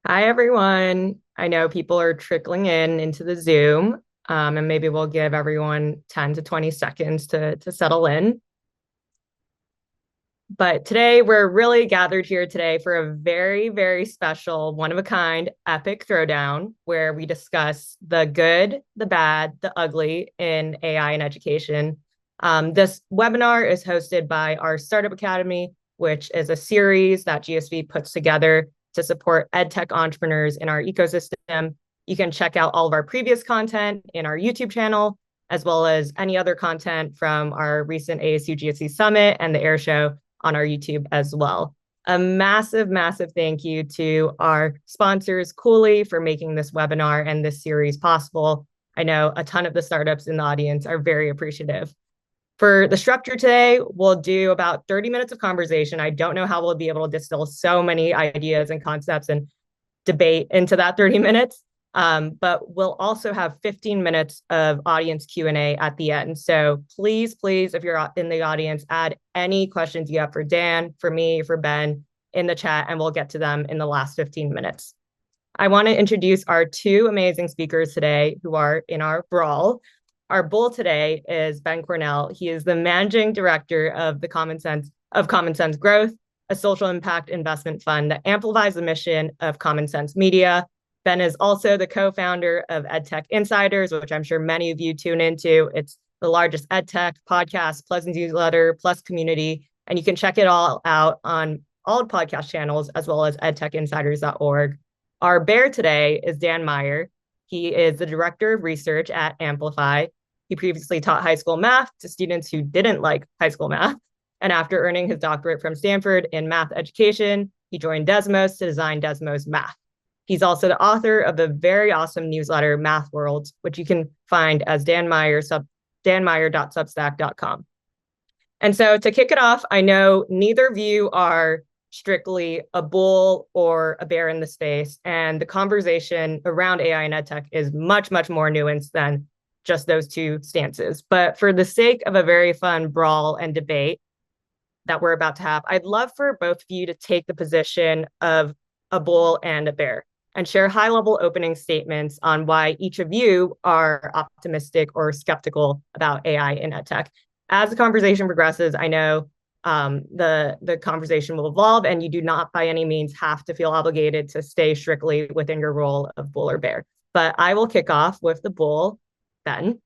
Hi, everyone. I know people are trickling in into the Zoom, and maybe we'll give everyone 10 to 20 seconds to settle in. But today, we're really gathered here today for a very, very special, one-of-a-kind, epic throwdown where we discuss the good, the bad, the ugly in AI and education. This webinar is hosted by our Startup Academy, which is a series that GSV puts together to support EdTech entrepreneurs in our ecosystem. You can check out all of our previous content in our YouTube channel, as well as any other content from our recent ASU+GSV Summit and the AIR Show on our YouTube as well. A massive, massive thank you to our sponsors, Cooley, for making this webinar and this series possible. I know a ton of the startups in the audience are very appreciative. For the structure today, we'll do about 30 minutes of conversation. I don't know how we'll be able to distill so many ideas and concepts and debate into that 30 minutes. But we'll also have 15 minutes of audience Q&A at the end. So please, if you're in the audience, add any questions you have for Dan, for me, for Ben in the chat, and we'll get to them in the last 15 minutes. I want to introduce our two amazing speakers today who are in our brawl. Our bull today is Ben Kornell. He is the managing director of the Common Sense Growth, a social impact investment fund that amplifies the mission of Common Sense Media. Ben is also the co-founder of EdTech Insiders, which I'm sure many of you tune into. It's the largest EdTech podcast, plus newsletter, plus community, and you can check it all out on all podcast channels, as well as edtechinsiders.org. Our bear today is Dan Meyer. He is the director of research at Amplify. He previously taught high school math to students who didn't like high school math. And after earning his doctorate from Stanford in math education, he joined Desmos to design Desmos Math. He's also the author of the very awesome newsletter Math World, which you can find as danmeyer.substack.com. And so to kick it off, I know neither of you are strictly a bull or a bear in the space, and the conversation around AI and EdTech is much, much more nuanced than just those two stances. But for the sake of a very fun brawl and debate that we're about to have, I'd love for both of you to take the position of a bull and a bear and share high-level opening statements on why each of you are optimistic or skeptical about AI in EdTech. As the conversation progresses, I know the conversation will evolve, and you do not by any means have to feel obligated to stay strictly within your role of bull or bear. But I will kick off with the bull, Ben.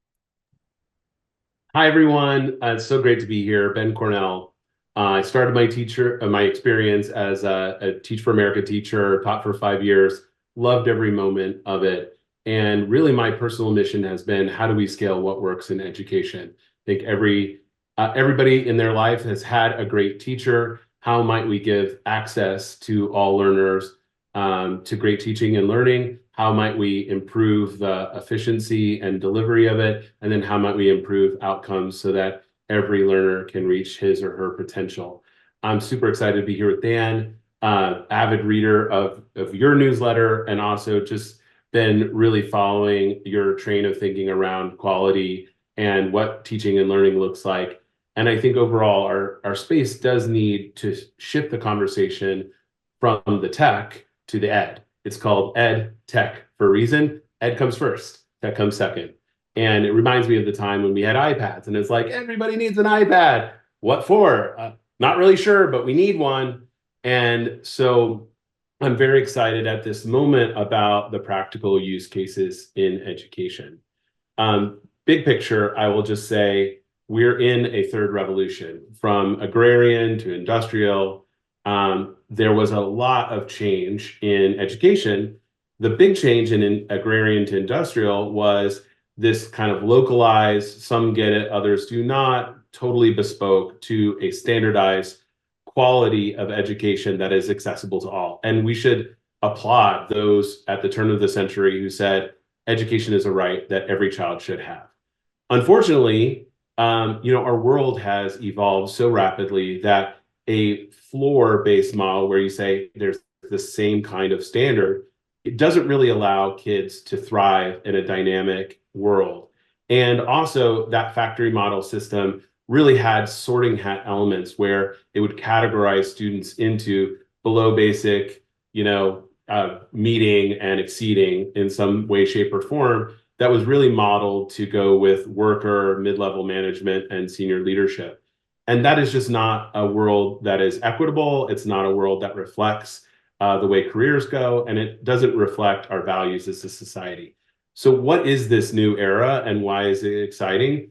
Hi, everyone. It's so great to be here. Ben Kornell. I started my experience as a Teach for America teacher, taught for 5 years, loved every moment of it. And really my personal mission has been, how do we scale what works in education? I think everybody in their life has had a great teacher. How might we give access to all learners to great teaching and learning? How might we improve the efficiency and delivery of it? And then how might we improve outcomes so that every learner can reach his or her potential? I'm super excited to be here with Dan, avid reader of your newsletter, and also just been really following your train of thinking around quality and what teaching and learning looks like. And I think overall, our space does need to shift the conversation from the tech to the ed. It's called ed tech for a reason. Ed comes first, tech comes second. And it reminds me of the time when we had iPads, and it's like, everybody needs an iPad. What for? Not really sure, but we need one. And so I'm very excited at this moment about the practical use cases in education. Big picture, I will just say, we're in a third revolution, from agrarian to industrial. There was a lot of change in education. The big change in agrarian to industrial was this kind of localized, some get it, others do not, totally bespoke to a standardized quality of education that is accessible to all. And we should applaud those at the turn of the century who said education is a right that every child should have. Unfortunately, our world has evolved so rapidly that a floor-based model where you say there's the same kind of standard, it doesn't really allow kids to thrive in a dynamic world. And also that factory model system really had sorting hat elements where it would categorize students into below basic, meeting and exceeding in some way, shape, or form that was really modeled to go with worker, mid-level management, and senior leadership. And that is just not a world that is equitable. It's not a world that reflects the way careers go, and it doesn't reflect our values as a society. So what is this new era and why is it exciting?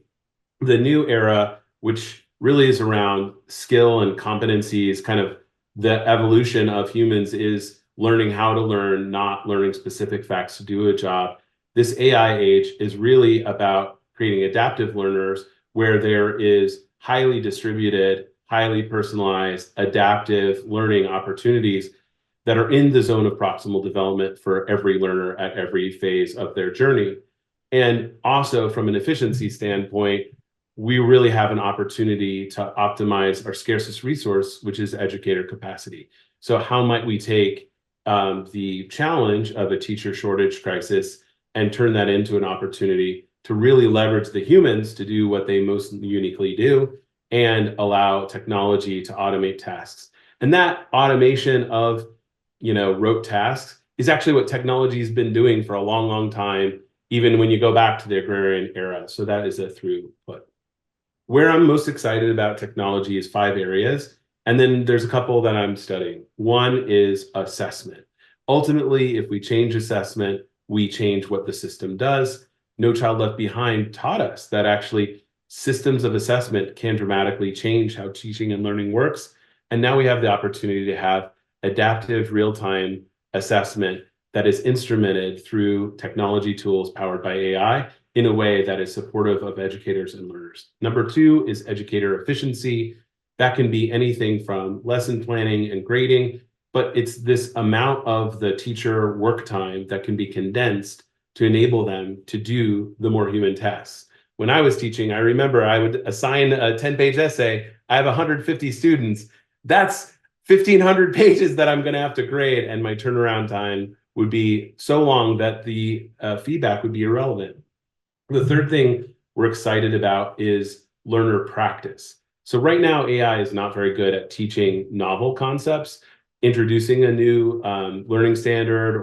The new era, which really is around skill and competencies, kind of the evolution of humans, is learning how to learn, not learning specific facts to do a job. This AI age is really about creating adaptive learners where there is highly distributed, highly personalized, adaptive learning opportunities that are in the zone of proximal development for every learner at every phase of their journey. And also from an efficiency standpoint, we really have an opportunity to optimize our scarcest resource, which is educator capacity. So how might we take the challenge of a teacher shortage crisis and turn that into an opportunity to really leverage the humans to do what they most uniquely do and allow technology to automate tasks? And that automation of, rote tasks is actually what technology has been doing for a long, long time, even when you go back to the agrarian era. So that is a throughput. Where I'm most excited about technology is 5 areas, and then there's a couple that I'm studying. One is assessment. Ultimately, if we change assessment, we change what the system does. No Child Left Behind taught us that actually systems of assessment can dramatically change how teaching and learning works. And now we have the opportunity to have adaptive real-time assessment that is instrumented through technology tools powered by AI in a way that is supportive of educators and learners. Number 2 is educator efficiency. That can be anything from lesson planning and grading, but it's this amount of the teacher work time that can be condensed to enable them to do the more human tasks. When I was teaching, I remember I would assign a 10-page essay. I have 150 students. That's 1,500 pages that I'm going to have to grade, and my turnaround time would be so long that the feedback would be irrelevant. The third thing we're excited about is learner practice. So right now, AI is not very good at teaching novel concepts, introducing a new learning standard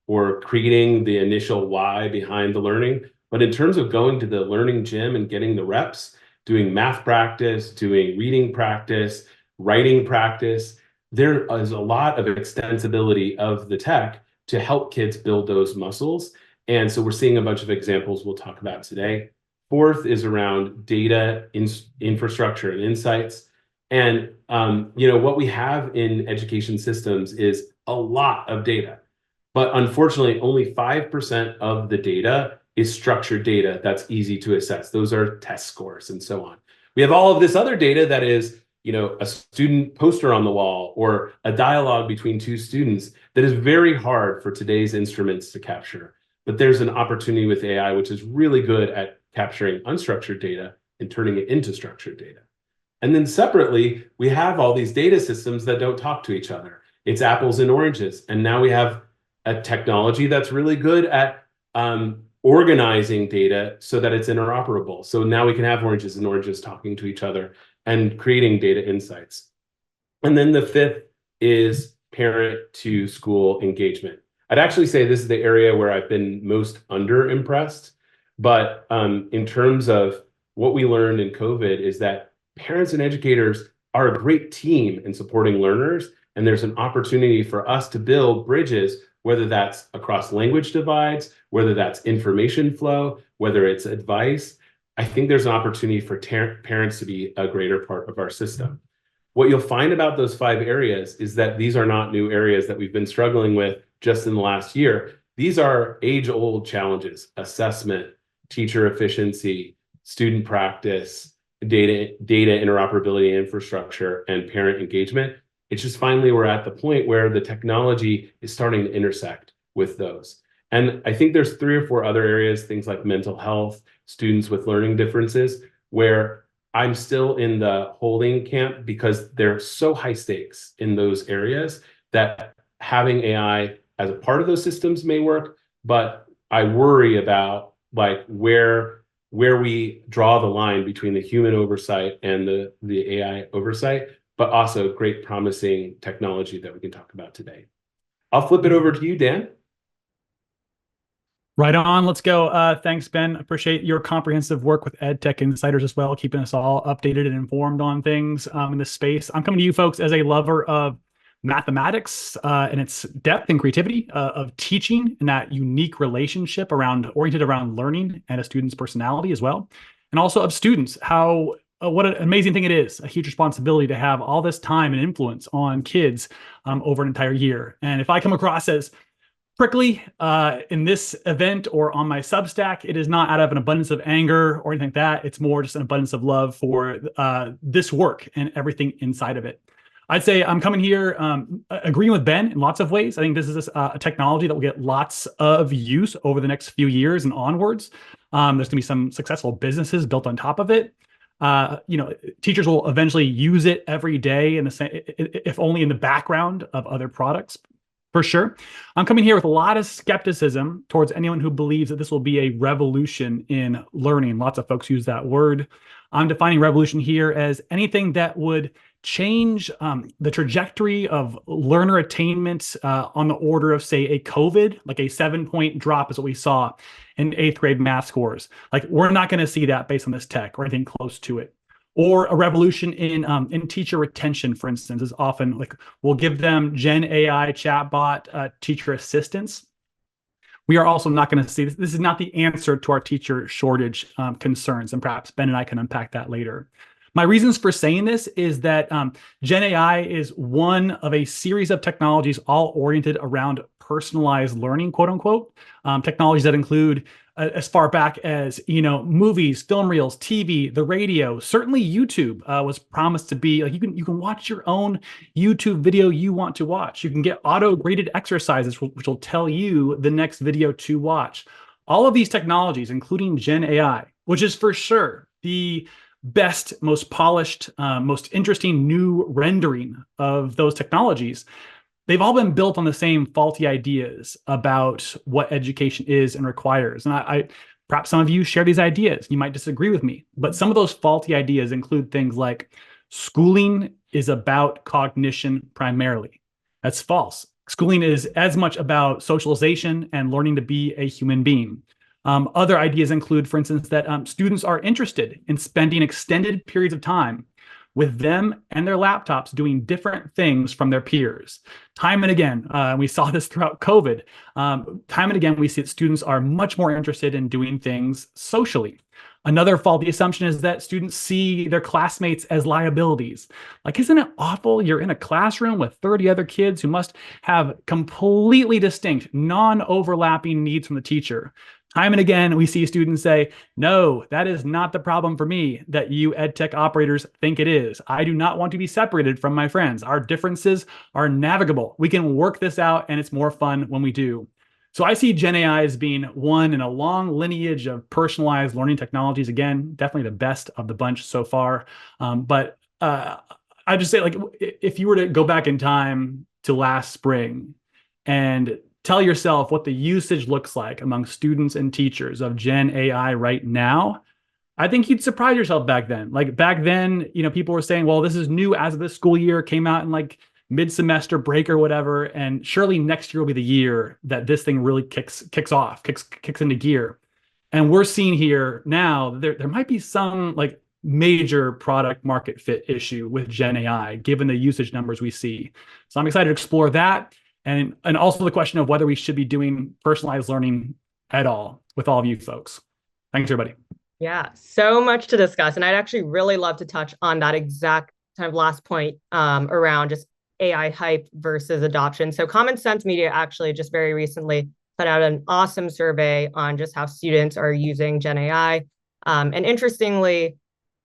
or creating the initial why behind the learning. But in terms of going to the learning gym and getting the reps, doing math practice, doing reading practice, writing practice, there is a lot of extensibility of the tech to help kids build those muscles. And so we're seeing a bunch of examples we'll talk about today. Fourth is around data infrastructure and insights. And what we have in education systems is a lot of data. But unfortunately, only 5% of the data is structured data that's easy to assess. Those are test scores and so on. We have all of this other data that is a student poster on the wall or a dialogue between 2 students that is very hard for today's instruments to capture. But there's an opportunity with AI, which is really good at capturing unstructured data and turning it into structured data. And then separately, we have all these data systems that don't talk to each other. It's apples and oranges. And now we have a technology that's really good at organizing data so that it's interoperable. So now we can have oranges and oranges talking to each other and creating data insights. And then the 5th is parent to school engagement. I'd actually say this is the area where I've been most under-impressed. But in terms of what we learned in COVID is that parents and educators are a great team in supporting learners. And there's an opportunity for us to build bridges, whether that's across language divides, whether that's information flow, whether it's advice. I think there's an opportunity for parents to be a greater part of our system. What you'll find about those 5 areas is that these are not new areas that we've been struggling with just in the last year. These are age-old challenges: assessment, teacher efficiency, student practice, data interoperability infrastructure, and parent engagement. It's just finally we're at the point where the technology is starting to intersect with those. And I think there's 3 or 4 other areas, things like mental health, students with learning differences, where I'm still in the holding camp because they're so high stakes in those areas that having AI as a part of those systems may work, but I worry about where we draw the line between the human oversight and the AI oversight, but also great promising technology that we can talk about today. I'll flip it over to you, Dan. Right on. Let's go. Thanks, Ben. Appreciate your comprehensive work with EdTech Insiders as well, keeping us all updated and informed on things in this space. I'm coming to you folks as a lover of mathematics and its depth and creativity, of teaching and that unique relationship oriented around learning and a student's personality as well. And also of students, how what an amazing thing it is, a huge responsibility to have all this time and influence on kids over an entire year. And if I come across as prickly in this event or on my Substack, it is not out of an abundance of anger or anything like that. It's more just an abundance of love for this work and everything inside of it. I'd say I'm coming here agreeing with Ben in lots of ways. I think this is a technology that will get lots of use over the next few years and onwards. There's going to be some successful businesses built on top of it. Teachers will eventually use it every day, if only in the background of other products. For sure. I'm coming here with a lot of skepticism towards anyone who believes that this will be a revolution in learning. Lots of folks use that word. I'm defining revolution here as anything that would change the trajectory of learner attainment on the order of, say, a COVID, like a 7-point drop is what we saw in 8th grade math scores. Like, we're not going to see that based on this tech or anything close to it. Or a revolution in teacher retention, for instance, is often like we'll give them Gen AI chatbot teacher assistants. We are also not going to see this. This is not the answer to our teacher shortage concerns, and perhaps Ben and I can unpack that later. My reasons for saying this is that Gen AI is one of a series of technologies all oriented around personalized learning, quote unquote, technologies that include as far back as, movies, film reels, TV, the radio. Certainly YouTube was promised to be like you can watch your own YouTube video you want to watch. You can get auto-graded exercises, which will tell you the next video to watch. All of these technologies, including Gen AI, which is for sure the best, most polished, most interesting new rendering of those technologies, they've all been built on the same faulty ideas about what education is and requires. And I perhaps some of you share these ideas. You might disagree with me, but some of those faulty ideas include things like schooling is about cognition primarily. That's false. Schooling is as much about socialization and learning to be a human being. Other ideas include, for instance, that students are interested in spending extended periods of time with them and their laptops doing different things from their peers. Time and again, we saw this throughout COVID. Time and again, we see that students are much more interested in doing things socially. Another faulty assumption is that students see their classmates as liabilities. Like, isn't it awful? You're in a classroom with 30 other kids who must have completely distinct, non-overlapping needs from the teacher. Time and again, we see students say, no, that is not the problem for me that you EdTech operators think it is. I do not want to be separated from my friends. Our differences are navigable. We can work this out, and it's more fun when we do. So I see Gen AI as being one in a long lineage of personalized learning technologies. Again, definitely the best of the bunch so far. But I just say, like, if you were to go back in time to last spring and tell yourself what the usage looks like among students and teachers of Gen AI right now, I think you'd surprise yourself back then. Like, back then, people were saying, well, this is new as of this school year, came out in like mid-semester break or whatever, and surely next year will be the year that this thing really kicks into gear. And we're seeing here now there might be some like major product market fit issue with Gen AI, given the usage numbers we see. So I'm excited to explore that. And also the question of whether we should be doing personalized learning at all with all of you folks. Thanks, everybody. Yeah, so much to discuss. And I'd actually really love to touch on that exact kind of last point around just AI hype versus adoption. So Common Sense Media actually just very recently put out an awesome survey on just how students are using Gen AI. And interestingly,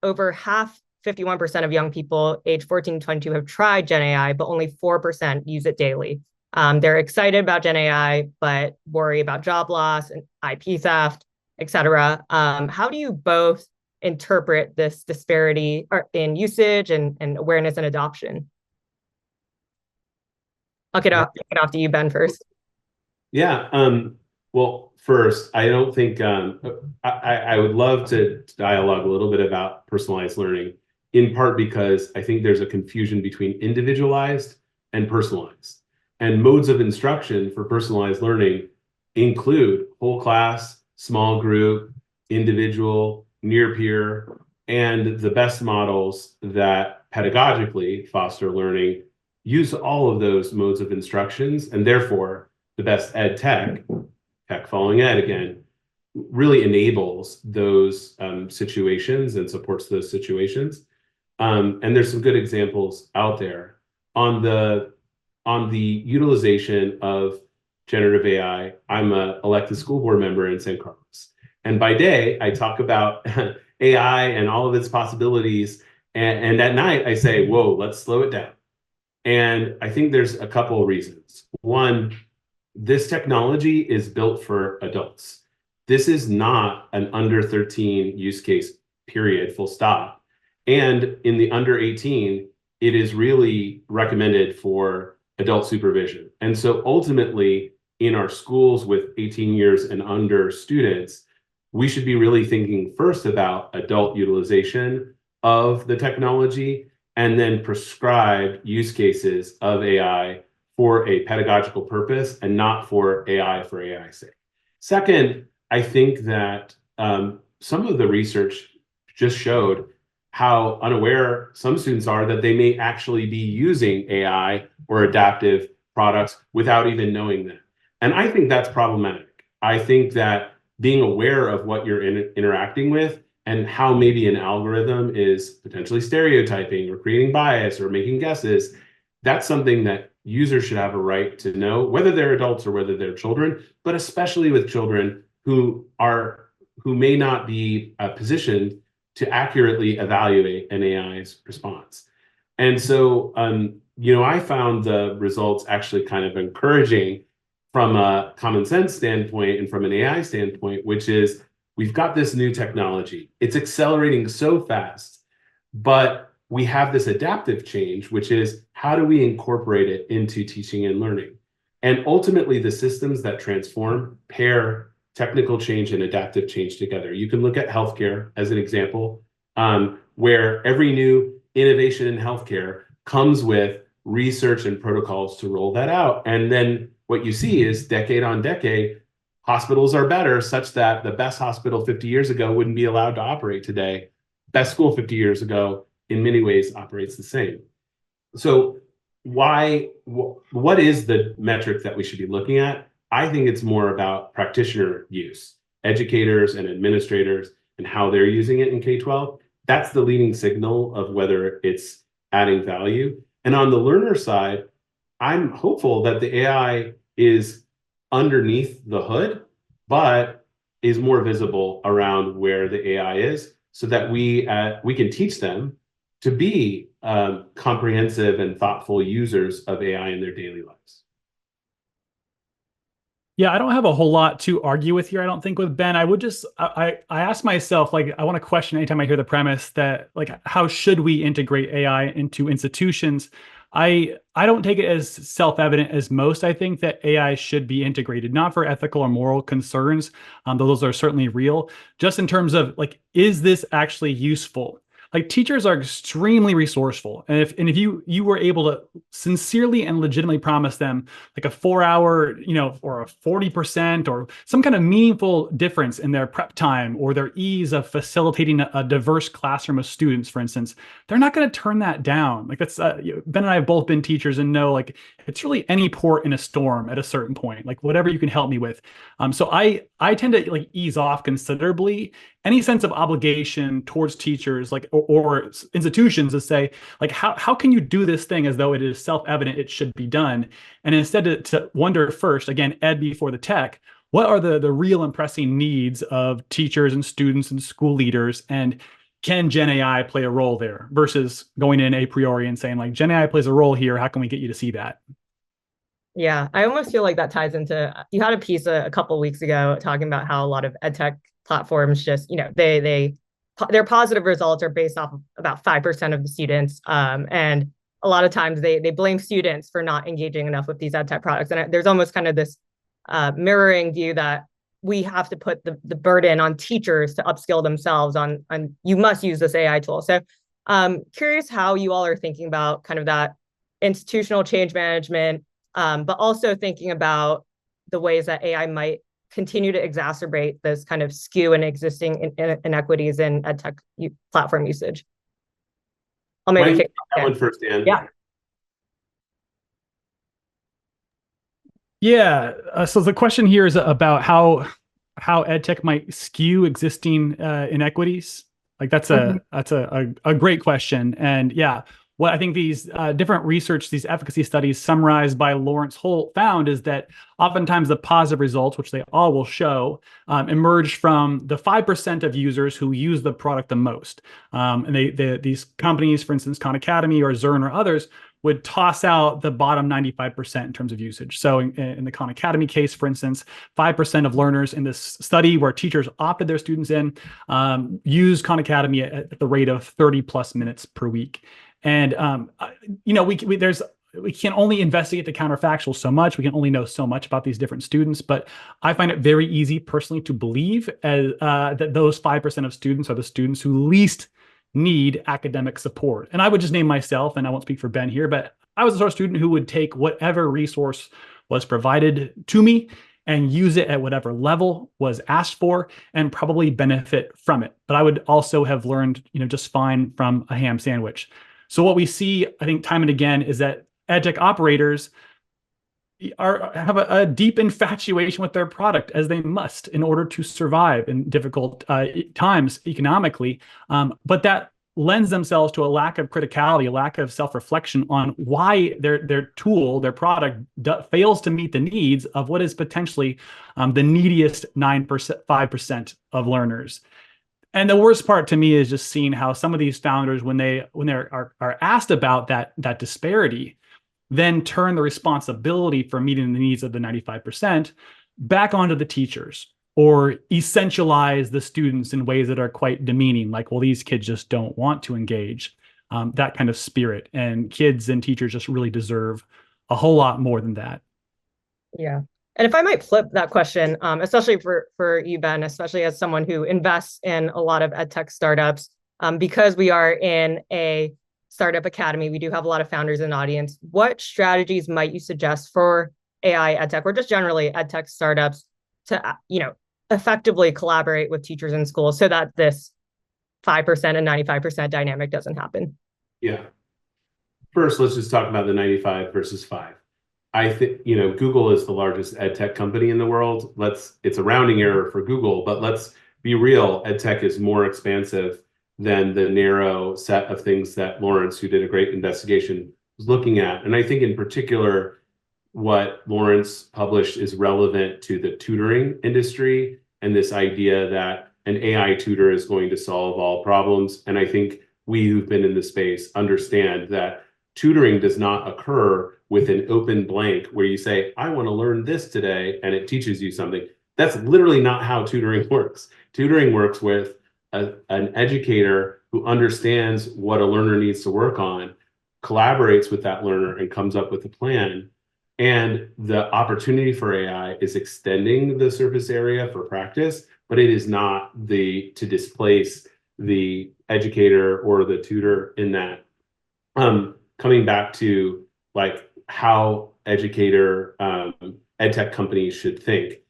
over half, 51% of young people age 14 to 22 have tried Gen AI, but only 4% use it daily. They're excited about Gen AI, but worry about job loss and IP theft, et cetera. How do you both interpret this disparity in usage and awareness and adoption? I'll kick it off to you, Ben, first. Yeah. Well, first, I don't think I would love to dialogue a little bit about personalized learning, in part because I think there's a confusion between individualized and personalized. And modes of instruction for personalized learning include whole class, small group, individual, near peer, and the best models that pedagogically foster learning use all of those modes of instructions, and therefore the best ed tech following ed again, really enables those situations and supports those situations. And there's some good examples out there on the utilization of generative AI. I'm an elected school board member in San Carlos. And by day, I talk about AI and all of its possibilities. And at night, I say, whoa, let's slow it down. And I think there's a couple of reasons. One, this technology is built for adults. This is not an under 13 use case, period, full stop. And in the under 18, it is really recommended for adult supervision. And so ultimately, in our schools with 18 years and under students, we should be really thinking first about adult utilization of the technology and then prescribe use cases of AI for a pedagogical purpose and not for AI's sake. Second, I think that some of the research just showed how unaware some students are that they may actually be using AI or adaptive products without even knowing them. And I think that's problematic. I think that being aware of what you're interacting with and how maybe an algorithm is potentially stereotyping or creating bias or making guesses, that's something that users should have a right to know, whether they're adults or whether they're children, but especially with children who may not be positioned to accurately evaluate an AI's response. And so, I found the results actually kind of encouraging from a common sense standpoint and from an AI standpoint, which is we've got this new technology. It's accelerating so fast, but we have this adaptive change, which is how do we incorporate it into teaching and learning? And ultimately, the systems that transform pair technical change and adaptive change together. You can look at healthcare as an example, where every new innovation in healthcare comes with research and protocols to roll that out. And then what you see is decade on decade, hospitals are better such that the best hospital 50 years ago wouldn't be allowed to operate today. Best school 50 years ago, in many ways, operates the same. So what is the metric that we should be looking at? I think it's more about practitioner use, educators and administrators and how they're using it in K-12. That's the leading signal of whether it's adding value. And on the learner side, I'm hopeful that the AI is underneath the hood, but is more visible around where the AI is so that we can teach them to be comprehensive and thoughtful users of AI in their daily lives. Yeah, I don't have a whole lot to argue with here, I don't think, with Ben. I would just, I ask myself, like, I want to question anytime I hear the premise that, like, how should we integrate AI into institutions? I don't take it as self-evident as most. I think that AI should be integrated, not for ethical or moral concerns, though those are certainly real, just in terms of, like, is this actually useful? Like, teachers are extremely resourceful. And if you were able to sincerely and legitimately promise them like a 4-hour, or a 40% or some kind of meaningful difference in their prep time or their ease of facilitating a diverse classroom of students, for instance, they're not going to turn that down. Like, that's Ben and I have both been teachers and know, like, it's really any port in a storm at a certain point, like whatever you can help me with. So I tend to, like, ease off considerably any sense of obligation towards teachers, like, or institutions, to say, like, how can you do this thing as though it is self-evident it should be done? And instead to wonder first, again, ed before the tech, what are the real and pressing needs of teachers and students and school leaders? And can Gen AI play a role there versus going in a priori and saying, like, Gen AI plays a role here, how can we get you to see that? Yeah, I almost feel like that ties into, you had a piece a couple of weeks ago talking about how a lot of ed tech platforms just, their positive results are based off of about 5% of the students. And a lot of times they blame students for not engaging enough with these ed tech products. And there's almost kind of this mirroring view that we have to put the burden on teachers to upskill themselves on you must use this AI tool. So curious how you all are thinking about kind of that institutional change management but also thinking about the ways that AI might continue to exacerbate this kind of skew in existing inequities in edtech platform usage. I'll maybe kick that one first, Dan. Yeah. Yeah. So the question here is about how edtech might skew existing inequities. Like that's a great question. And yeah, what I think these different research, these efficacy studies summarized by Lawrence Holt found is that oftentimes the positive results, which they all will show, emerge from the 5% of users who use the product the most. And these companies, for instance, Khan Academy or Zern or others, would toss out the bottom 95% in terms of usage. So in the Khan Academy case, for instance, 5% of learners in this study where teachers opted their students in use Khan Academy at the rate of 30 plus minutes per week. And, we can only investigate the counterfactuals so much. We can only know so much about these different students, but I find it very easy personally to believe that those 5% of students are the students who least need academic support. And I would just name myself, and I won't speak for Ben here, but I was the sort of student who would take whatever resource was provided to me and use it at whatever level was asked for and probably benefit from it. But I would also have learned, just fine from a ham sandwich. So what we see, I think, time and again, is that edtech operators have a deep infatuation with their product, as they must in order to survive in difficult times economically. But that lends themselves to a lack of criticality, a lack of self-reflection on why their tool, their product fails to meet the needs of what is potentially the neediest 5% of learners. And the worst part to me is just seeing how some of these founders, when they are asked about that disparity, then turn the responsibility for meeting the needs of the 95% back onto the teachers, or essentialize the students in ways that are quite demeaning, like, well, these kids just don't want to engage, that kind of spirit. And kids and teachers just really deserve a whole lot more than that. Yeah. And if I might flip that question, especially for you, Ben, especially as someone who invests in a lot of edtech startups, because we are in a startup academy, we do have a lot of founders in the audience. What strategies might you suggest for AI edtech, or just generally edtech startups, to effectively collaborate with teachers in schools so that this 5% and 95% dynamic doesn't happen? Yeah. First, let's just talk about the 95 versus 5. I think, Google is the largest edtech company in the world. It's a rounding error for Google, but let's be real. Edtech is more expansive than the narrow set of things that Lawrence, who did a great investigation, was looking at. And I think in particular, what Lawrence published is relevant to the tutoring industry and this idea that an AI tutor is going to solve all problems. And I think we who've been in the space understand that tutoring does not occur with an open blank where you say, I want to learn this today, and it teaches you something. That's literally not how tutoring works. Tutoring works with an educator who understands what a learner needs to work on, collaborates with that learner, and comes up with a plan. And the opportunity for AI is extending the surface area for practice, but it is not to displace the educator or the tutor in that. Coming back to how educator edtech companies should think.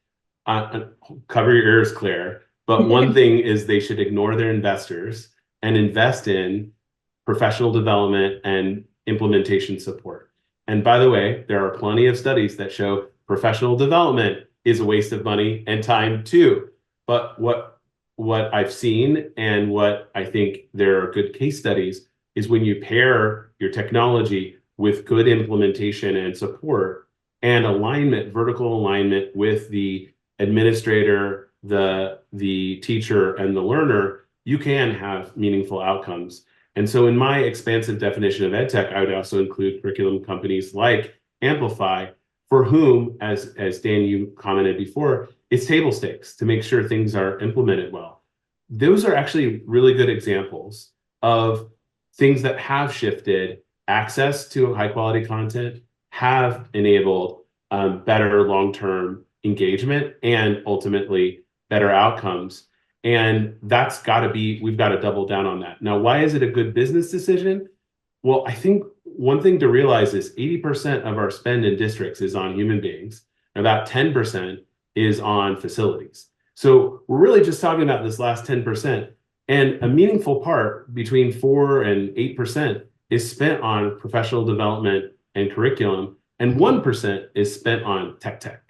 Cover your ears, Claire. But one thing is they should ignore their investors and invest in professional development and implementation support. And by the way, there are plenty of studies that show professional development is a waste of money and time too. But what I've seen and what I think there are good case studies is when you pair your technology with good implementation and support and alignment, vertical alignment with the administrator, the teacher, and the learner, you can have meaningful outcomes. And so in my expansive definition of edtech, I would also include curriculum companies like Amplify, for whom, as Dan, you commented before, it's table stakes to make sure things are implemented well. Those are actually really good examples of things that have shifted access to high quality content, have enabled better long-term engagement, and ultimately better outcomes. And we've got to double down on that. Now, why is it a good business decision? Well, I think one thing to realize is 80% of our spend in districts is on human beings. About 10% is on facilities. So we're really just talking about this last 10%. And a meaningful part between 4 and 8% is spent on professional development and curriculum, and 1% is spent on tech.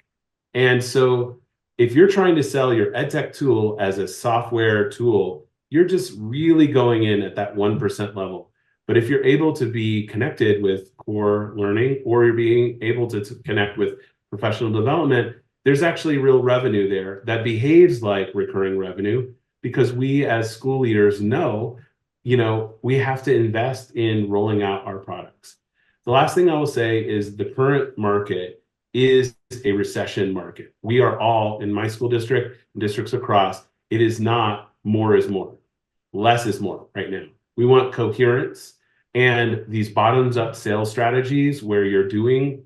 And so if you're trying to sell your EdTech tool as a software tool, you're just really going in at that 1% level. But if you're able to be connected with core learning, or you're being able to connect with professional development, there's actually real revenue there that behaves like recurring revenue, because we as school leaders know, we have to invest in rolling out our products. The last thing I will say is the current market is a recession market. We are all, in my school district and districts across, it is not more is more. Less is more right now. We want coherence, and these bottoms up sales strategies where you're doing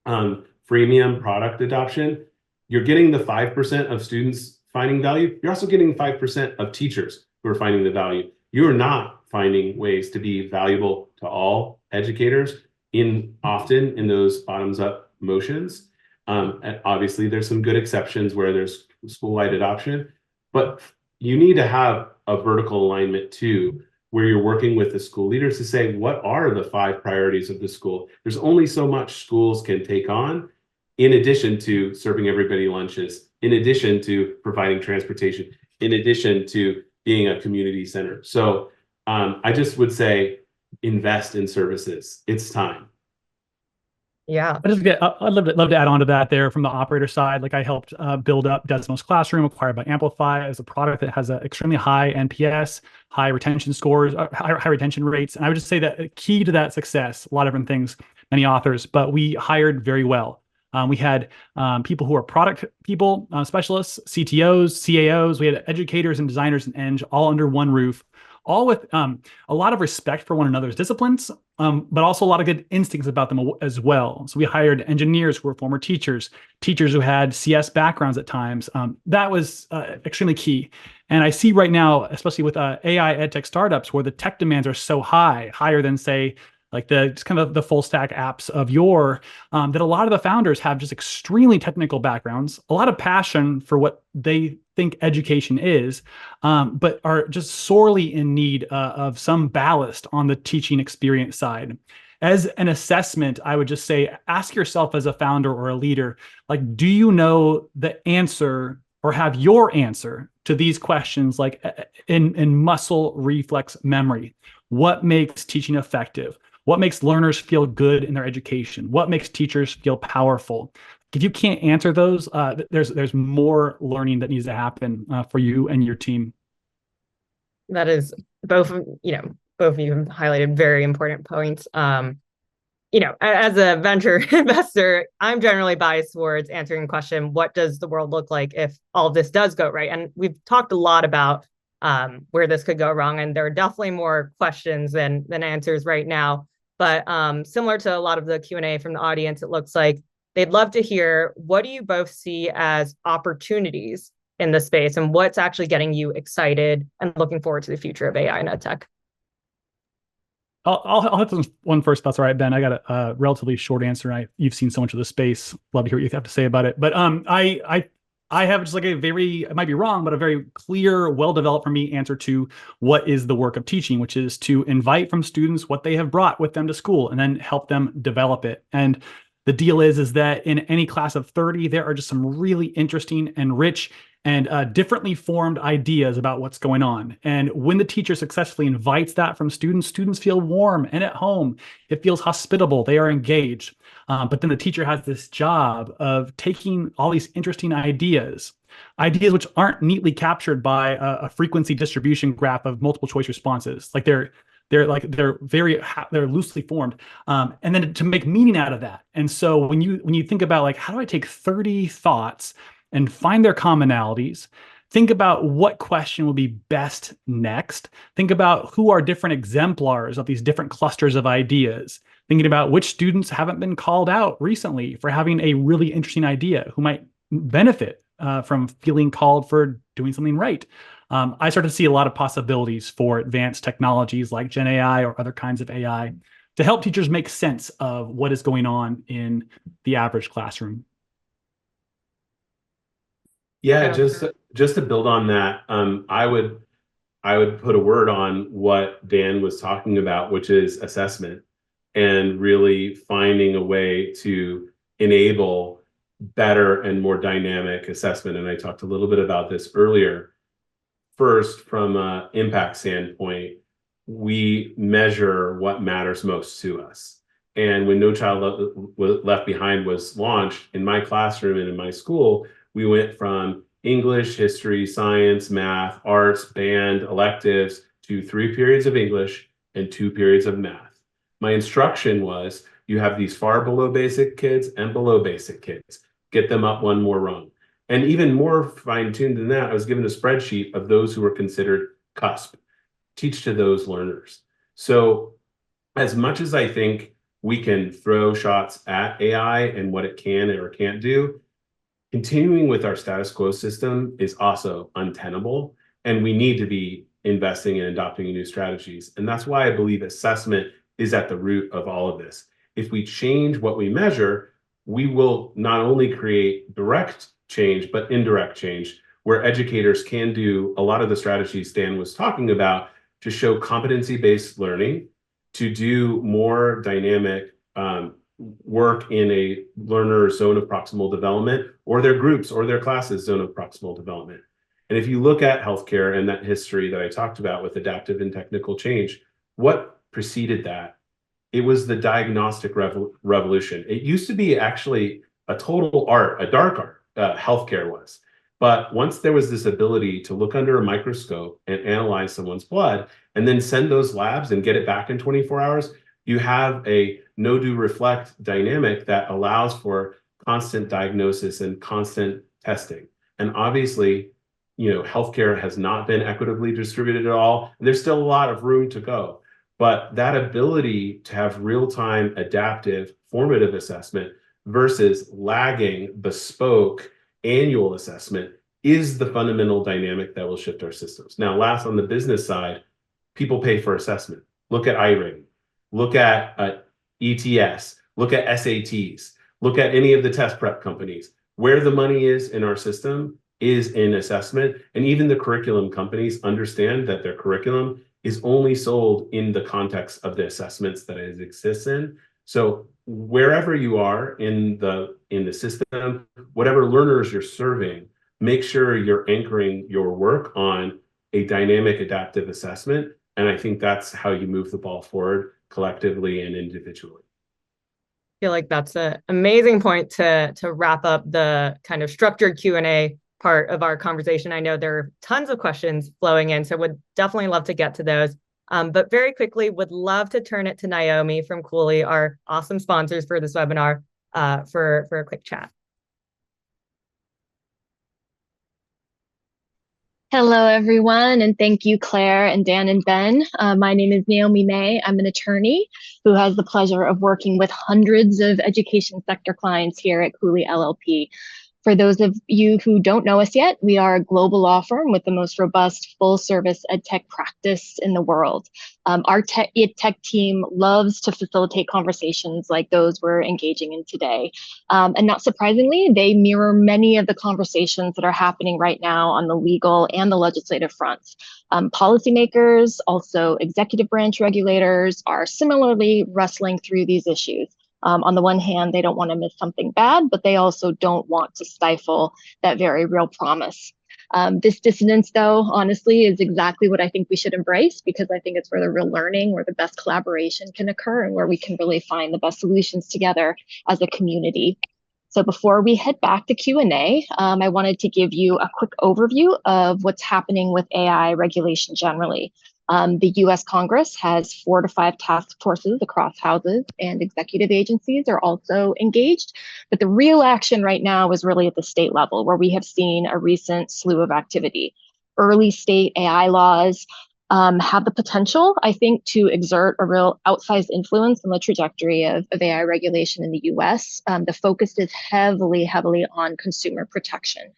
freemium product adoption, you're getting the 5% of students finding value. You're also getting 5% of teachers who are finding the value. You're not finding ways to be valuable to all educators often in those bottoms up motions. And obviously there's some good exceptions where there's school-wide adoption, but you need to have a vertical alignment too, where you're working with the school leaders to say, what are the 5 priorities of the school? There's only so much schools can take on, in addition to serving everybody lunches, in addition to providing transportation, in addition to being a community center. So I just would say, invest in services. It's time. Yeah. I'd love to add on to that there from the operator side. Like I helped build up Desmos Classroom, acquired by Amplify, as a product that has an extremely high NPS, high retention scores, high retention rates. And I would just say that key to that success, a lot of different things, many authors, but we hired very well. We had people who are product people, specialists, CTOs, CAOs. We had educators and designers and eng all under one roof, all with a lot of respect for one another's disciplines, but also a lot of good instincts about them as well. So we hired engineers who were former teachers who had CS backgrounds at times. That was extremely key. And I see right now, especially with AI edtech startups, where the tech demands are so high, higher than, say, like just kind of the full stack apps of yore, that a lot of the founders have just extremely technical backgrounds, a lot of passion for what they think education is, but are just sorely in need of some ballast on the teaching experience side. As an assessment, I would just say, ask yourself as a founder or a leader, like, do you know the answer or have your answer to these questions, like in muscle reflex memory? What makes teaching effective? What makes learners feel good in their education? What makes teachers feel powerful? If you can't answer those, there's more learning that needs to happen for you and your team. That is both of you have highlighted very important points. As a venture investor, I'm generally biased towards answering the question, what does the world look like if all of this does go right? And we've talked a lot about where this could go wrong, and there are definitely more questions than answers right now. But similar to a lot of the Q&A from the audience, it looks like they'd love to hear, what do you both see as opportunities in the space, and what's actually getting you excited and looking forward to the future of AI and EdTech? I'll hit this one first. That's all right, Ben. I got a relatively short answer. You've seen so much of the space. Love to hear what you have to say about it. But I have just like I might be wrong, but a very clear, well-developed for me answer to what is the work of teaching, which is to invite from students what they have brought with them to school and then help them develop it. And the deal is that in any class of 30, there are just some really interesting and rich and differently formed ideas about what's going on. And when the teacher successfully invites that from students, students feel warm and at home. It feels hospitable. They are engaged. But then the teacher has this job of taking all these interesting ideas which aren't neatly captured by a frequency distribution graph of multiple choice responses. Like they're loosely formed, and then to make meaning out of that. And so when you think about, like, how do I take 30 thoughts and find their commonalities, think about what question will be best next, think about who are different exemplars of these different clusters of ideas, thinking about which students haven't been called out recently for having a really interesting idea, who might benefit from feeling called for doing something right. I start to see a lot of possibilities for advanced technologies like Gen AI or other kinds of AI to help teachers make sense of what is going on in the average classroom. Yeah, just to build on that, I would put a word on what Dan was talking about, which is assessment, and really finding a way to enable better and more dynamic assessment. And I talked a little bit about this earlier. First, from an impact standpoint, we measure what matters most to us. And when No Child Left Behind was launched, in my classroom and in my school, we went from English, history, science, math, arts, band, electives to 3 periods of English and 2 periods of math. My instruction was, you have these far below basic kids and below basic kids. Get them up one more rung. And even more fine-tuned than that, I was given a spreadsheet of those who were considered cusp. Teach to those learners. So as much as I think we can throw shots at AI and what it can or can't do, continuing with our status quo system is also untenable, and we need to be investing in adopting new strategies. And that's why I believe assessment is at the root of all of this. If we change what we measure, we will not only create direct change, but indirect change, where educators can do a lot of the strategies Dan was talking about to show competency-based learning, to do more dynamic work in a learner zone of proximal development, or their groups or their classes zone of proximal development. And if you look at healthcare and that history that I talked about with adaptive and technical change, what preceded that? It was the diagnostic revolution. It used to be actually a total art, a dark art, healthcare was. But once there was this ability to look under a microscope and analyze someone's blood and then send those labs and get it back in 24 hours, you have a know, do, reflect dynamic that allows for constant diagnosis and constant testing. And obviously, healthcare has not been equitably distributed at all. There's still a lot of room to go. But that ability to have real-time, adaptive, formative assessment versus lagging, bespoke, annual assessment is the fundamental dynamic that will shift our systems. Now, last, on the business side, people pay for assessment. Look at iRating. Look at ETS. Look at SATs. Look at any of the test prep companies. Where the money is in our system is in assessment. And even the curriculum companies understand that their curriculum is only sold in the context of the assessments that it exists in. So wherever you are in the system, whatever learners you're serving, make sure you're anchoring your work on a dynamic adaptive assessment. And I think that's how you move the ball forward collectively and individually. I feel like that's an amazing point to wrap up the kind of structured Q&A part of our conversation. I know there are tons of questions flowing in, so would definitely love to get to those. But very quickly, would love to turn it to Naomi from Cooley, our awesome sponsors for this webinar, for a quick chat. Hello, everyone, and thank you, Claire and Dan and Ben. My name is Naomi May. I'm an attorney who has the pleasure of working with hundreds of education sector clients here at Cooley LLP. For those of you who don't know us yet, we are a global law firm with the most robust full-service edtech practice in the world. Our edtech team loves to facilitate conversations like those we're engaging in today. And not surprisingly, they mirror many of the conversations that are happening right now on the legal and the legislative fronts. Policymakers, also executive branch regulators, are similarly wrestling through these issues. On the one hand, they don't want to miss something bad, but they also don't want to stifle that very real promise. This dissonance, though, honestly, is exactly what I think we should embrace, because I think it's where the real learning, where the best collaboration can occur, and where we can really find the best solutions together as a community. So before we head back to Q&A, I wanted to give you a quick overview of what's happening with AI regulation generally. The US Congress has 4 to 5 task forces across houses, and executive agencies are also engaged. But the real action right now is really at the state level, where we have seen a recent slew of activity. Early state AI laws have the potential, I think, to exert a real outsized influence on the trajectory of AI regulation in the US. The focus is heavily on consumer protection.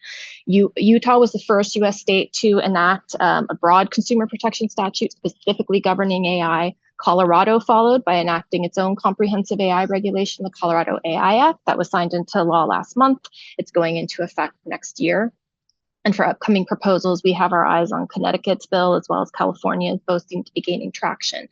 Utah was the first US state to enact a broad consumer protection statute specifically governing AI. Colorado followed by enacting its own comprehensive AI regulation, the Colorado AI Act, that was signed into law last month. It's going into effect next year. And for upcoming proposals, we have our eyes on Connecticut's bill as well as California's. Both seem to be gaining traction.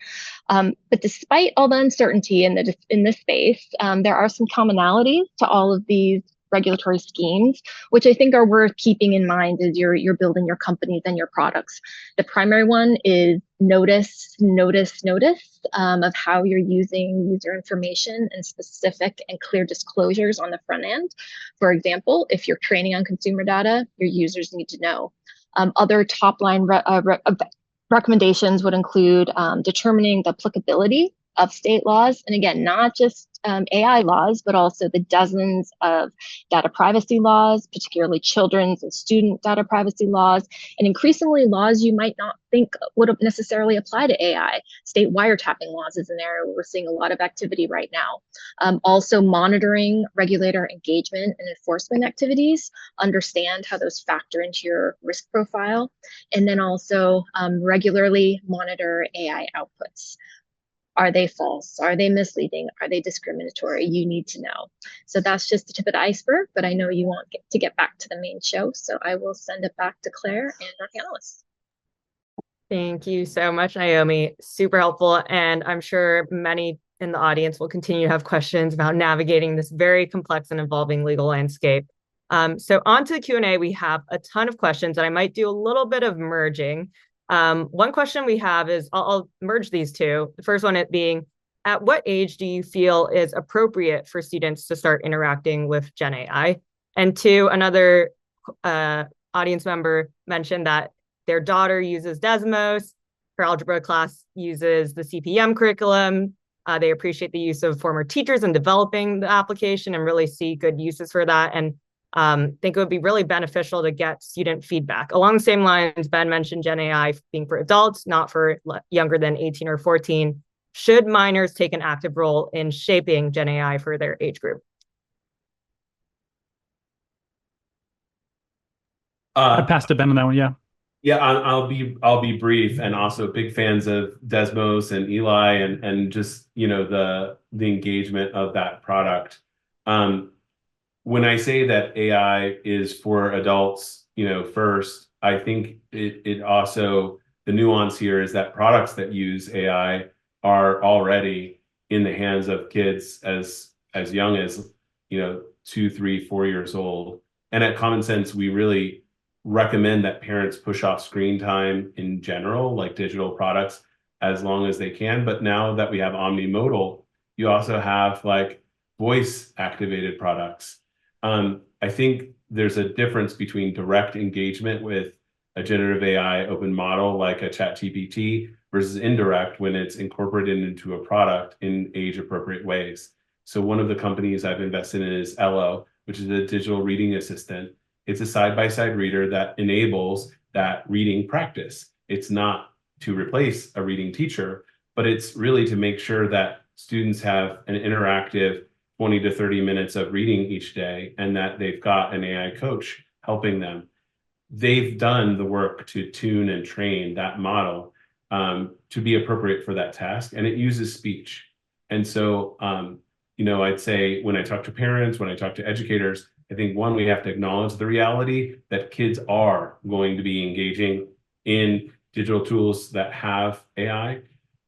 But despite all the uncertainty in this space, there are some commonalities to all of these regulatory schemes, which I think are worth keeping in mind as you're building your companies and your products. The primary one is notice of how you're using user information and specific and clear disclosures on the front end. For example, if you're training on consumer data, your users need to know. Other top line recommendations would include determining the applicability of state laws. And again, not just AI laws, but also the dozens of data privacy laws, particularly children's and student data privacy laws, and increasingly laws you might not think would necessarily apply to AI. State wiretapping laws is an area where we're seeing a lot of activity right now. Also monitoring regulator engagement and enforcement activities, understand how those factor into your risk profile, and then also regularly monitor AI outputs. Are they false? Are they misleading? Are they discriminatory? You need to know. So that's just the tip of the iceberg, but I know you want to get back to the main show. So I will send it back to Claire and our panelists. Thank you so much, Naomi. Super helpful. And I'm sure many in the audience will continue to have questions about navigating this very complex and evolving legal landscape. So on to the Q&A, we have a ton of questions and I might do a little bit of merging. One question we have is, I'll merge these two. The first one being, at what age do you feel is appropriate for students to start interacting with Gen AI? And two, another audience member mentioned that their daughter uses Desmos, her algebra class uses the CPM curriculum. They appreciate the use of former teachers in developing the application and really see good uses for that. And think it would be really beneficial to get student feedback. Along the same lines, Ben mentioned Gen AI being for adults, not for younger than 18 or 14. Should minors take an active role in shaping Gen AI for their age group? I passed to Ben on that one, yeah. Yeah, I'll be brief, and also big fans of Desmos and Eli and just the engagement of that product. When I say that AI is for adults, first, I think it also, the nuance here is that products that use AI are already in the hands of kids as young as 2, 3, 4 years old. And at Common Sense, we really recommend that parents push off screen time in general, like digital products, as long as they can. But now that we have omnimodal, you also have like voice activated products. I think there's a difference between direct engagement with a generative AI open model like a ChatGPT versus indirect when it's incorporated into a product in age-appropriate ways. So one of the companies I've invested in is Ello, which is a digital reading assistant. It's a side-by-side reader that enables that reading practice. It's not to replace a reading teacher, but it's really to make sure that students have an interactive 20 to 30 minutes of reading each day and that they've got an AI coach helping them. They've done the work to tune and train that model to be appropriate for that task, and it uses speech. And so, I'd say when I talk to parents, when I talk to educators, I think one, we have to acknowledge the reality that kids are going to be engaging in digital tools that have AI,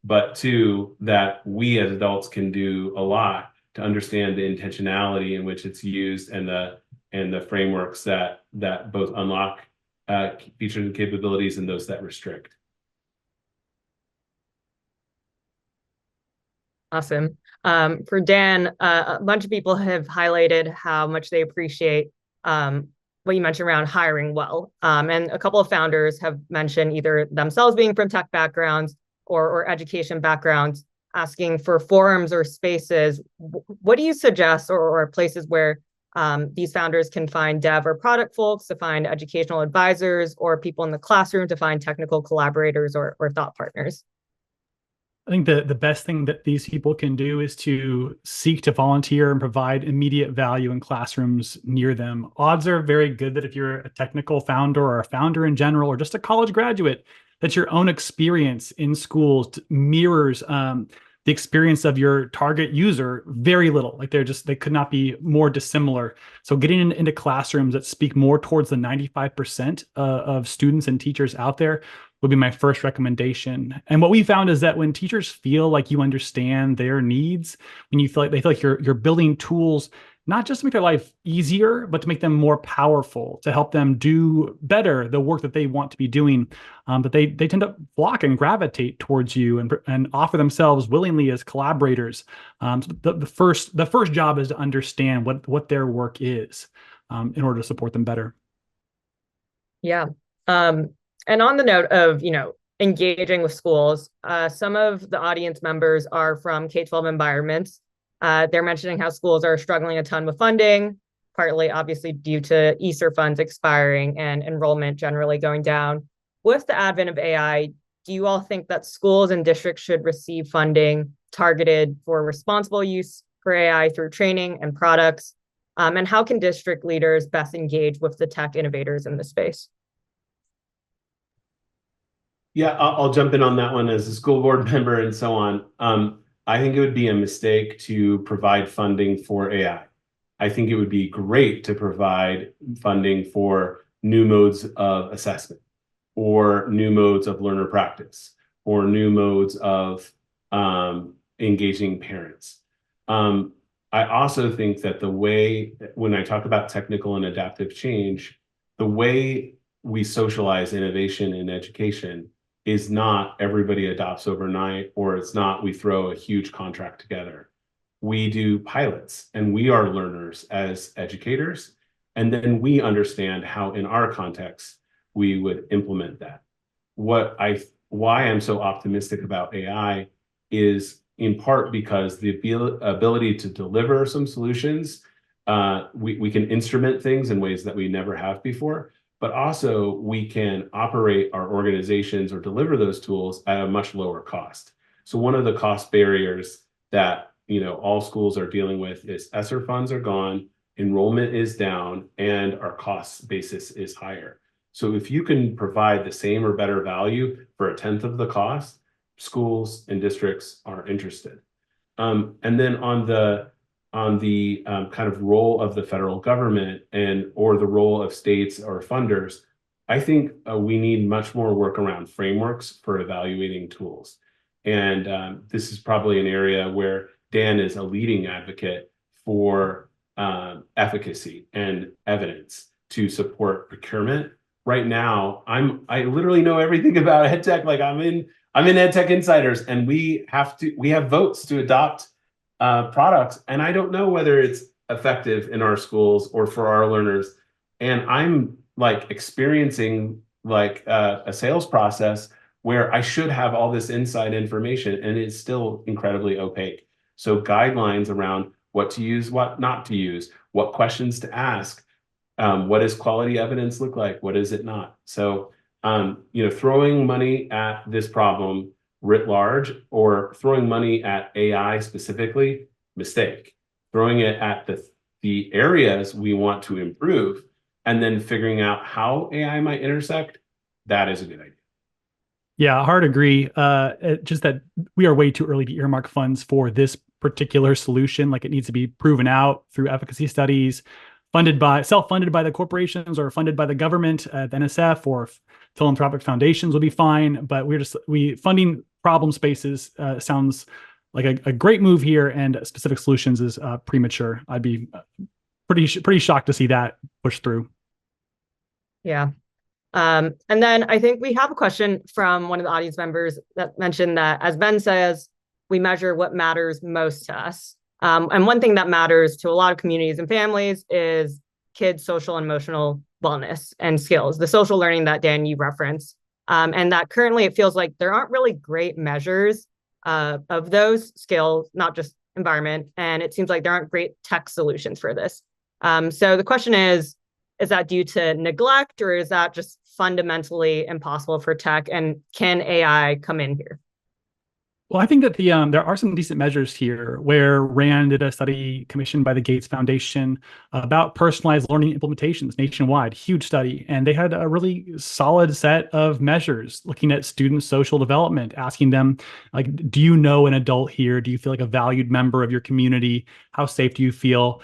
but two, that we as adults can do a lot to understand the intentionality in which it's used and the frameworks that both unlock features and capabilities and those that restrict. Awesome. For Dan, a bunch of people have highlighted how much they appreciate what you mentioned around hiring well. And a couple of founders have mentioned either themselves being from tech backgrounds or education backgrounds, asking for forums or spaces. What do you suggest, or places where these founders can find dev or product folks, to find educational advisors, or people in the classroom to find technical collaborators or thought partners? I think the best thing that these people can do is to seek to volunteer and provide immediate value in classrooms near them. Odds are very good that if you're a technical founder or a founder in general, or just a college graduate, that your own experience in schools mirrors the experience of your target user very little. Like they could not be more dissimilar. So getting into classrooms that speak more towards the 95% of students and teachers out there would be my first recommendation. And what we found is that when teachers feel like you understand their needs, when you feel like they feel like you're building tools not just to make their life easier, but to make them more powerful, to help them do better the work that they want to be doing. But they tend to flock and gravitate towards you and offer themselves willingly as collaborators. So the first job is to understand what their work is in order to support them better. Yeah. And on the note of, engaging with schools, some of the audience members are from K-12 environments. They're mentioning how schools are struggling a ton with funding, partly obviously due to ESSER funds expiring and enrollment generally going down. With the advent of AI, do you all think that schools and districts should receive funding targeted for responsible use for AI through training and products? And how can district leaders best engage with the tech innovators in this space? Yeah, I'll jump in on that one as a school board member and so on. I think it would be a mistake to provide funding for AI. I think it would be great to provide funding for new modes of assessment or new modes of learner practice or new modes of engaging parents. I also think that when I talk about technical and adaptive change, the way we socialize innovation in education is not everybody adopts overnight, or it's not we throw a huge contract together. We do pilots and we are learners as educators, and then we understand how in our context we would implement that. Why I'm so optimistic about AI is in part because the ability to deliver some solutions, we can instrument things in ways that we never have before, but also we can operate our organizations or deliver those tools at a much lower cost. So one of the cost barriers that all schools are dealing with is ESSER funds are gone, enrollment is down, and our cost basis is higher. So if you can provide the same or better value for a tenth of the cost, schools and districts are interested. And then on the kind of role of the federal government or the role of states or funders, I think we need much more work around frameworks for evaluating tools. And this is probably an area where Dan is a leading advocate for efficacy and evidence to support procurement. Right now, I literally know everything about EdTech. Like I'm in EdTech Insiders, and we have votes to adopt products, and I don't know whether it's effective in our schools or for our learners. And I'm like experiencing like a sales process where I should have all this inside information, and it's still incredibly opaque. So guidelines around what to use, what not to use, what questions to ask, what does quality evidence look like, what is it not? So throwing money at this problem writ large, or throwing money at AI specifically, mistake. Throwing it at the areas we want to improve, and then figuring out how AI might intersect, that is a good idea. Yeah, hard agree. Just that we are way too early to earmark funds for this particular solution. Like it needs to be proven out through efficacy studies, self-funded by the corporations or funded by the government, the NSF or philanthropic foundations will be fine. But funding problem spaces sounds like a great move here, and specific solutions is premature. I'd be pretty shocked to see that pushed through. Yeah. And then I think we have a question from one of the audience members that mentioned that, as Ben says, we measure what matters most to us. And one thing that matters to a lot of communities and families is kids' social and emotional wellness and skills, the social learning that Dan, you referenced. And that currently it feels like there aren't really great measures of those skills, not just environment. And it seems like there aren't great tech solutions for this. So the question is that due to neglect, or is that just fundamentally impossible for tech? And can AI come in here? Well, I think that there are some decent measures here where RAND did a study commissioned by the Gates Foundation about personalized learning implementations nationwide, huge study. And they had a really solid set of measures looking at student social development, asking them, like, do you know an adult here? Do you feel like a valued member of your community? How safe do you feel?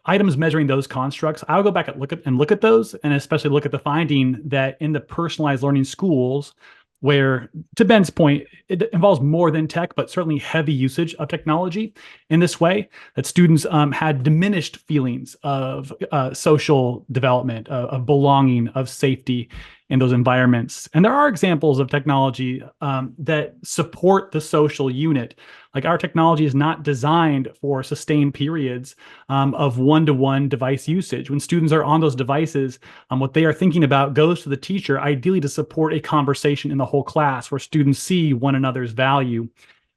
Items measuring those constructs, I'll go back and look at those, and especially look at the finding that in the personalized learning schools, where, to Ben's point, it involves more than tech, but certainly heavy usage of technology in this way, that students had diminished feelings of social development, of belonging, of safety in those environments. And there are examples of technology that support the social unit. Like, our technology is not designed for sustained periods of one-to-one device usage. When students are on those devices, what they are thinking about goes to the teacher, ideally to support a conversation in the whole class where students see one another's value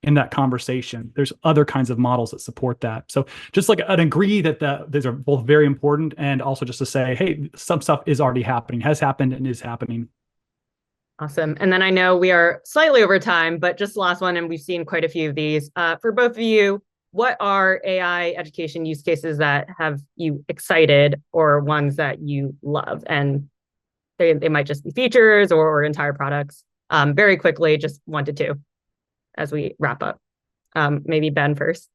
in that conversation. There's other kinds of models that support that. So just like I'd agree that these are both very important, and also just to say, hey, some stuff is already happening, has happened, and is happening. Awesome. And then I know we are slightly over time, but just the last one, and we've seen quite a few of these. For both of you, what are AI education use cases that have you excited, or ones that you love? And they might just be features or entire products. Very quickly, just 1 to 2 as we wrap up. Maybe Ben first.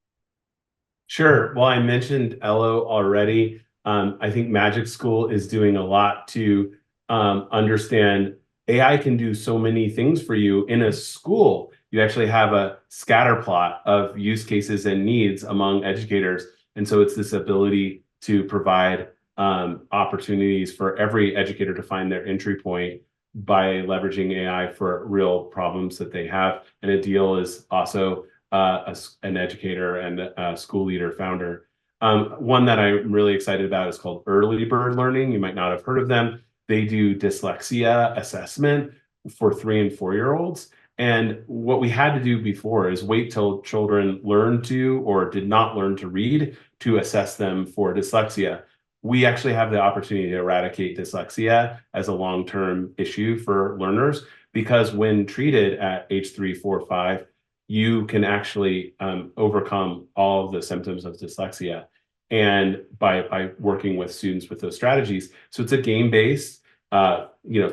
Sure. Well, I mentioned Ello already. I think Magic School is doing a lot to understand AI can do so many things for you in a school. You actually have a scatter plot of use cases and needs among educators. And so it's this ability to provide opportunities for every educator to find their entry point by leveraging AI for real problems that they have. And Adil is also an educator and a school leader founder. One that I'm really excited about is called Early Bird Learning. You might not have heard of them. They do dyslexia assessment for 3 and 4-year-olds. And what we had to do before is wait till children learned to or did not learn to read to assess them for dyslexia. We actually have the opportunity to eradicate dyslexia as a long-term issue for learners, because when treated at age 3, 4, 5, you can actually overcome all of the symptoms of dyslexia, and by working with students with those strategies. So it's a game-based,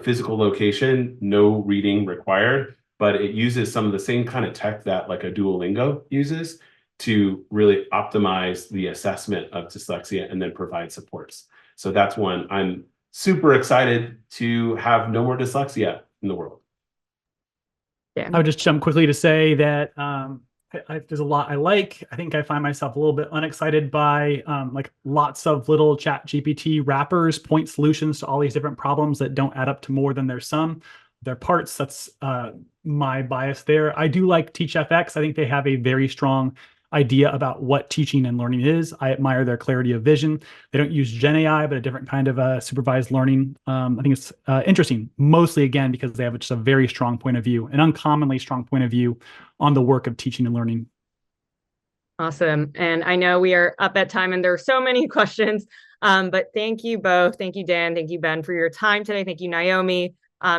physical location, no reading required, but it uses some of the same kind of tech that like a Duolingo uses to really optimize the assessment of dyslexia and then provide supports. So that's one I'm super excited to have no more dyslexia in the world. Yeah, I would just jump quickly to say that there's a lot I like. I think I find myself a little bit unexcited by like lots of little chat GPT wrappers, point solutions to all these different problems that don't add up to more than their sum, their parts. That's my bias there. I do like TeachFX. I think they have a very strong idea about what teaching and learning is. I admire their clarity of vision. They don't use Gen AI, but a different kind of supervised learning. I think it's interesting, mostly again, because they have just a very strong point of view, an uncommonly strong point of view on the work of teaching and learning. Awesome. And I know we are up at time and there are so many questions, but thank you both. Thank you, Dan. Thank you, Ben, for your time today. Thank you, Naomi.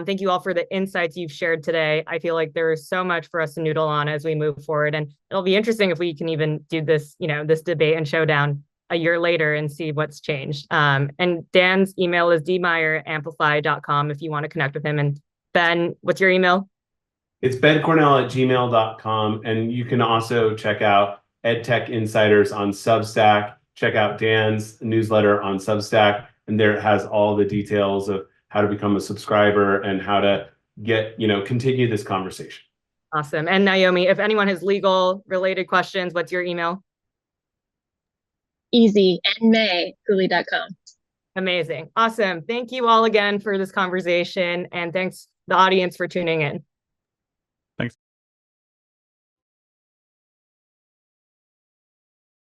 Thank you all for the insights you've shared today. I feel like there is so much for us to noodle on as we move forward. And it'll be interesting if we can even do this, this debate and showdown a year later and see what's changed. And Dan's email is dmeyer@amplify.com if you want to connect with him. And Ben, what's your email? It's benkornell@gmail.com. And you can also check out EdTech Insiders on Substack. Check out Dan's newsletter on Substack. And there it has all the details of how to become a subscriber and how to get, continue this conversation. Awesome. And Naomi, if anyone has legal related questions, what's your email? Easy. Cooley.com. Amazing. Awesome. Thank you all again for this conversation. And thanks the audience for tuning in.